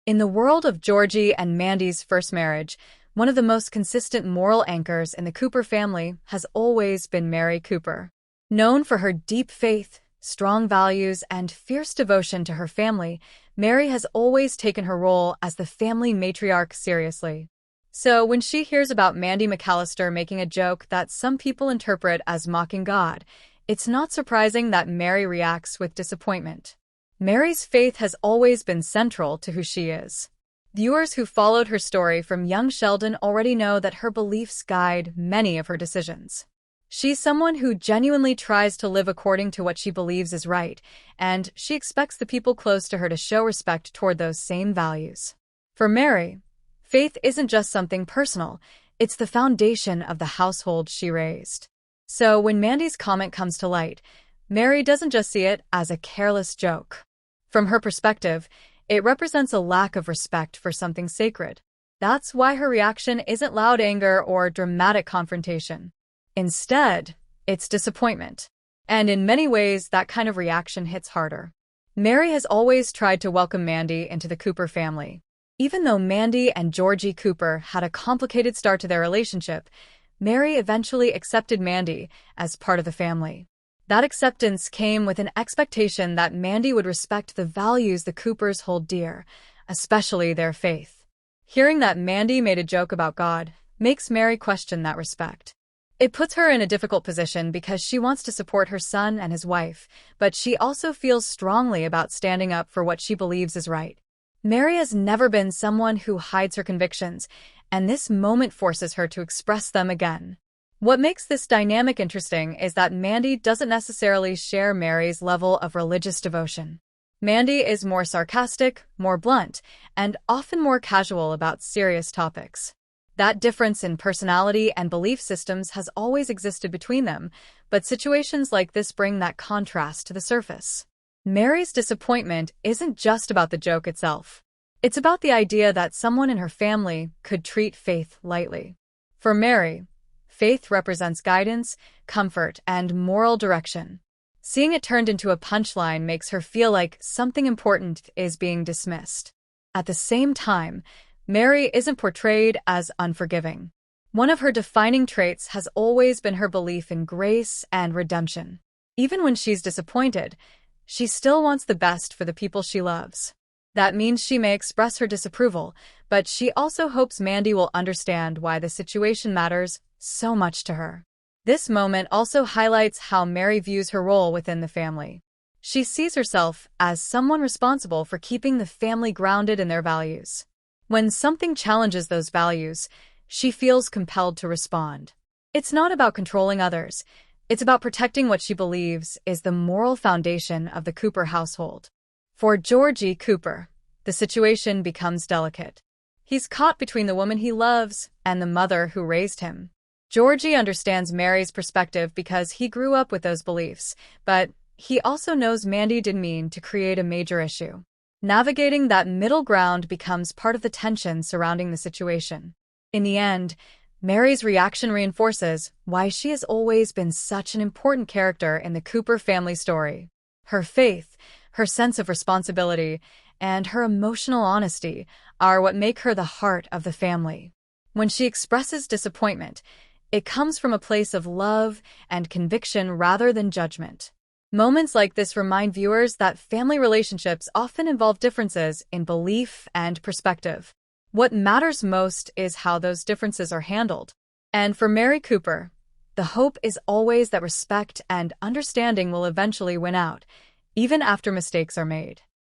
In the world of Georgie and Mandy's first marriage, one of the most consistent moral anchors in the Cooper family has always been Mary Cooper. Known for her deep faith, strong values, and fierce devotion to her family, Mary has always taken her role as the family matriarch seriously. So when she hears about Mandy McAllister making a joke that some people interpret as mocking God, it's not surprising that Mary reacts with disappointment. Mary's faith has always been central to who she is. Viewers who followed her story from Young Sheldon already know that her beliefs guide many of her decisions. She's someone who genuinely tries to live according to what she believes is right, and she expects the people close to her to show respect toward those same values. For Mary, faith isn't just something personal, it's the foundation of the household she raised. So when Mandy's comment comes to light, Mary doesn't just see it as a careless joke. From her perspective, it represents a lack of respect for something sacred. That's why her reaction isn't loud anger or dramatic confrontation. Instead, it's disappointment. And in many ways, that kind of reaction hits harder. Mary has always tried to welcome Mandy into the Cooper family. Even though Mandy and Georgie Cooper had a complicated start to their relationship, Mary eventually accepted Mandy as part of the family. That acceptance came with an expectation that Mandy would respect the values the Coopers hold dear, especially their faith. Hearing that Mandy made a joke about God makes Mary question that respect. It puts her in a difficult position because she wants to support her son and his wife, but she also feels strongly about standing up for what she believes is right. Mary has never been someone who hides her convictions, and this moment forces her to express them again. What makes this dynamic interesting is that Mandy doesn't necessarily share Mary's level of religious devotion. Mandy is more sarcastic, more blunt, and often more casual about serious topics. That difference in personality and belief systems has always existed between them, but situations like this bring that contrast to the surface. Mary's disappointment isn't just about the joke itself. It's about the idea that someone in her family could treat faith lightly. For Mary, faith represents guidance, comfort, and moral direction. Seeing it turned into a punchline makes her feel like something important is being dismissed. At the same time, Mary isn't portrayed as unforgiving. One of her defining traits has always been her belief in grace and redemption. Even when she's disappointed, she still wants the best for the people she loves. That means she may express her disapproval, but she also hopes Mandy will understand why the situation matters so much to her. This moment also highlights how Mary views her role within the family. She sees herself as someone responsible for keeping the family grounded in their values. When something challenges those values, she feels compelled to respond. It's not about controlling others. It's about protecting what she believes is the moral foundation of the Cooper household. For Georgie Cooper, the situation becomes delicate. He's caught between the woman he loves and the mother who raised him. Georgie understands Mary's perspective because he grew up with those beliefs, but he also knows Mandy didn't mean to create a major issue. Navigating that middle ground becomes part of the tension surrounding the situation. In the end, Mary's reaction reinforces why she has always been such an important character in the Cooper family story. Her faith, her sense of responsibility, and her emotional honesty are what make her the heart of the family. When she expresses disappointment, it comes from a place of love and conviction rather than judgment. Moments like this remind viewers that family relationships often involve differences in belief and perspective. What matters most is how those differences are handled. And for Mary Cooper, the hope is always that respect and understanding will eventually win out, even after mistakes are made.